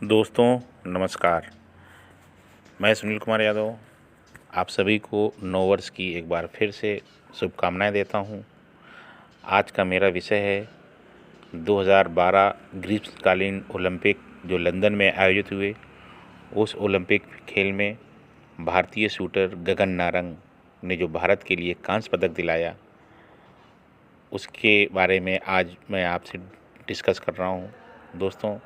दोस्तों नमस्कार। मैं सुनील कुमार यादव आप सभी को नव वर्ष की एक बार फिर से शुभकामनाएं देता हूं। आज का मेरा विषय है 2012 ग्रीष्मकालीन ओलंपिक जो लंदन में आयोजित हुए। उस ओलंपिक खेल में भारतीय शूटर गगन नारंग ने जो भारत के लिए कांस्य पदक दिलाया, उसके बारे में आज मैं आपसे डिस्कस कर रहा हूं। दोस्तों,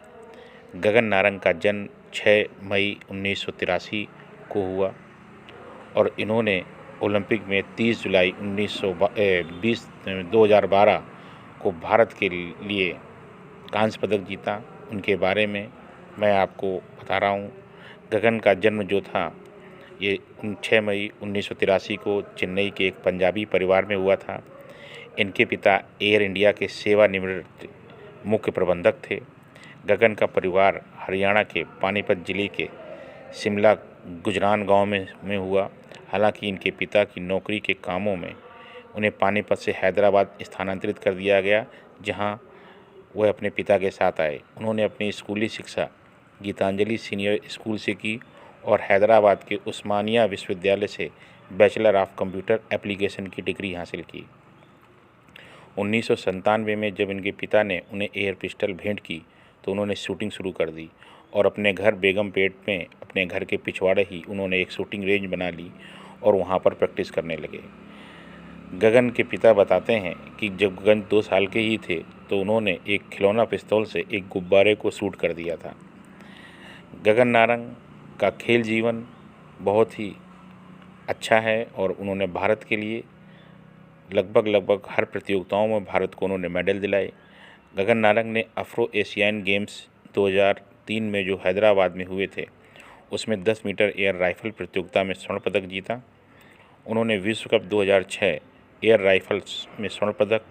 गगन नारंग का जन्म 6 मई 1983 को हुआ और इन्होंने ओलंपिक में 30 जुलाई 2012 को भारत के लिए कांस्य पदक जीता। उनके बारे में मैं आपको बता रहा हूँ। गगन का जन्म जो था ये 6 मई 1983 को चेन्नई के एक पंजाबी परिवार में हुआ था। इनके पिता एयर इंडिया के सेवानिवृत्त मुख्य प्रबंधक थे। गगन का परिवार हरियाणा के पानीपत जिले के शिमला गुजरान गांव में हुआ। हालांकि इनके पिता की नौकरी के कामों में उन्हें पानीपत से हैदराबाद स्थानांतरित कर दिया गया, जहां वह अपने पिता के साथ आए। उन्होंने अपनी स्कूली शिक्षा गीतांजलि सीनियर स्कूल से की और हैदराबाद के उस्मानिया विश्वविद्यालय से बैचलर ऑफ कंप्यूटर एप्लीकेशन की डिग्री हासिल की। 1997 में जब इनके पिता ने उन्हें एयर पिस्टल भेंट की तो उन्होंने शूटिंग शुरू कर दी और अपने घर बेगमपेट में अपने घर के पिछवाड़े ही उन्होंने एक शूटिंग रेंज बना ली और वहां पर प्रैक्टिस करने लगे। गगन के पिता बताते हैं कि जब गगन 2 साल के ही थे तो उन्होंने एक खिलौना पिस्तौल से एक गुब्बारे को शूट कर दिया था। गगन नारंग का खेल जीवन बहुत ही अच्छा है और उन्होंने भारत के लिए लगभग हर प्रतियोगिताओं में भारत को उन्होंने मेडल दिलाए। गगन नारंग ने अफ्रो एशियान गेम्स 2003 में जो हैदराबाद में हुए थे उसमें 10 मीटर एयर राइफल प्रतियोगिता में स्वर्ण पदक जीता। उन्होंने विश्व कप 2006 एयर राइफल्स में स्वर्ण पदक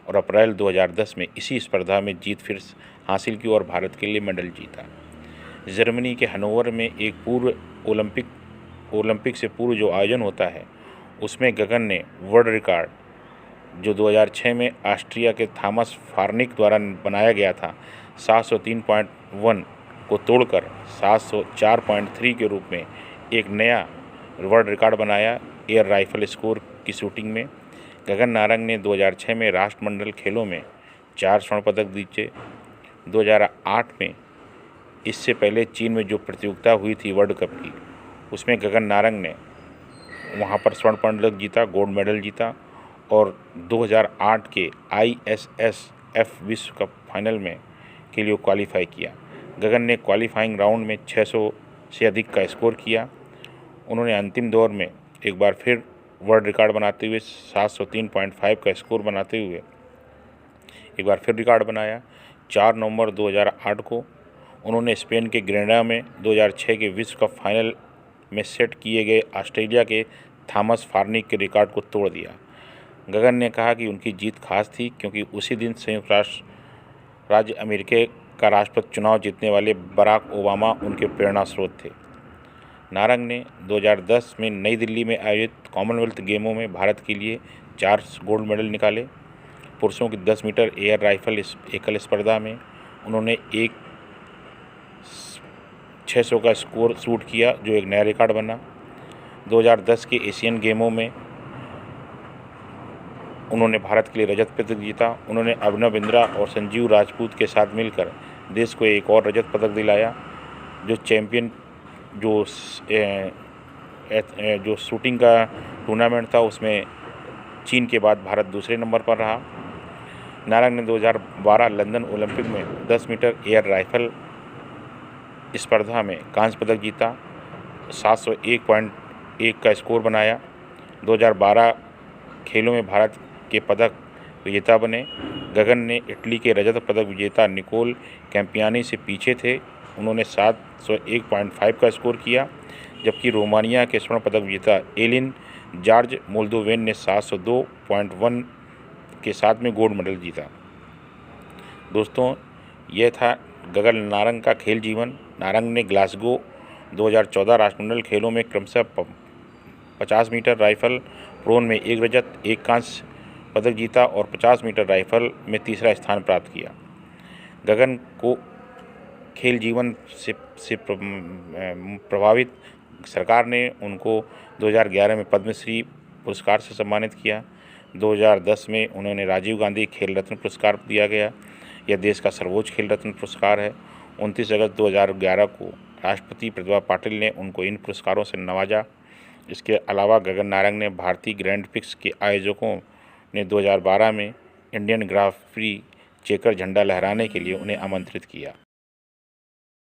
और अप्रैल 2010 में इसी स्पर्धा में जीत फिर हासिल की और भारत के लिए मेडल जीता। जर्मनी के हनोवर में एक ओलंपिक से पूर्व जो आयोजन होता है उसमें गगन ने वर्ल्ड रिकॉर्ड जो 2006 में ऑस्ट्रिया के थॉमस फार्निक द्वारा बनाया गया था 703.1 को तोड़कर 704.3 के रूप में एक नया वर्ल्ड रिकॉर्ड बनाया एयर राइफल स्कोर की शूटिंग में। गगन नारंग ने 2006 में राष्ट्रमंडल खेलों में 4 स्वर्ण पदक जीते। 2008 में इससे पहले चीन में जो प्रतियोगिता हुई थी वर्ल्ड कप की, उसमें गगन नारंग ने वहां पर स्वर्ण पदक जीता, गोल्ड मेडल जीता और 2008 के ISSF विश्व कप फाइनल में के लिए क्वालिफाई किया। गगन ने क्वालिफाइंग राउंड में 600 से अधिक का स्कोर किया। उन्होंने अंतिम दौर में एक बार फिर वर्ल्ड रिकॉर्ड बनाते हुए 703.5 का स्कोर बनाते हुए एक बार फिर रिकॉर्ड बनाया। 4 नवंबर 2008 को उन्होंने स्पेन के ग्रेनाडा में 2006 के विश्व कप फाइनल में सेट किए गए ऑस्ट्रेलिया के थॉमस फार्निक के रिकॉर्ड को तोड़ दिया। गगन ने कहा कि उनकी जीत खास थी क्योंकि उसी दिन संयुक्त राष्ट्र राज्य अमेरिका का राष्ट्रपति चुनाव जीतने वाले बराक ओबामा उनके प्रेरणा स्रोत थे। नारंग ने 2010 में नई दिल्ली में आयोजित कॉमनवेल्थ गेमों में भारत के लिए 4 गोल्ड मेडल निकाले। पुरुषों की 10 मीटर एयर राइफल एकल स्पर्धा में उन्होंने एक 600 का स्कोर शूट किया जो एक नया रिकॉर्ड बना। 2010 के एशियन गेमों में उन्होंने भारत के लिए रजत पदक जीता। उन्होंने अभिनव बिंद्रा और संजीव राजपूत के साथ मिलकर देश को एक और रजत पदक दिलाया। जो चैंपियन जो शूटिंग का टूर्नामेंट था उसमें चीन के बाद भारत दूसरे नंबर पर रहा। नारंग ने 2012 लंदन ओलंपिक में 10 मीटर एयर राइफल स्पर्धा में कांस्य पदक जीता, 701.1 का स्कोर बनाया। 2012 खेलों में भारत के पदक विजेता बने। गगन ने इटली के रजत पदक विजेता निकोल कैम्पियानी से पीछे थे, उन्होंने 701.5 का स्कोर किया, जबकि रोमानिया के स्वर्ण पदक विजेता एलिन जॉर्ज मोल्दोवेन ने 702.1 के साथ में गोल्ड मेडल जीता। दोस्तों, यह था गगन नारंग का खेल जीवन। नारंग ने ग्लासगो 2014 राष्ट्रमंडल खेलों में क्रमशः 50 मीटर राइफल प्रोन में 1 रजत 1 कांस्य पदक जीता और 50 मीटर राइफल में तीसरा स्थान प्राप्त किया। गगन को खेल जीवन से प्रभावित सरकार ने उनको 2011 में पद्मश्री पुरस्कार से सम्मानित किया। 2010 में उन्होंने राजीव गांधी खेल रत्न पुरस्कार दिया गया। यह देश का सर्वोच्च खेल रत्न पुरस्कार है। 29 अगस्त 2011 को राष्ट्रपति प्रतिभा पाटिल ने उनको इन पुरस्कारों से नवाजा। इसके अलावा गगन नारंग ने भारतीय ग्रैंड प्रिक्स के आयोजकों ने 2012 में इंडियन ग्रां प्री चेकर झंडा लहराने के लिए उन्हें आमंत्रित किया।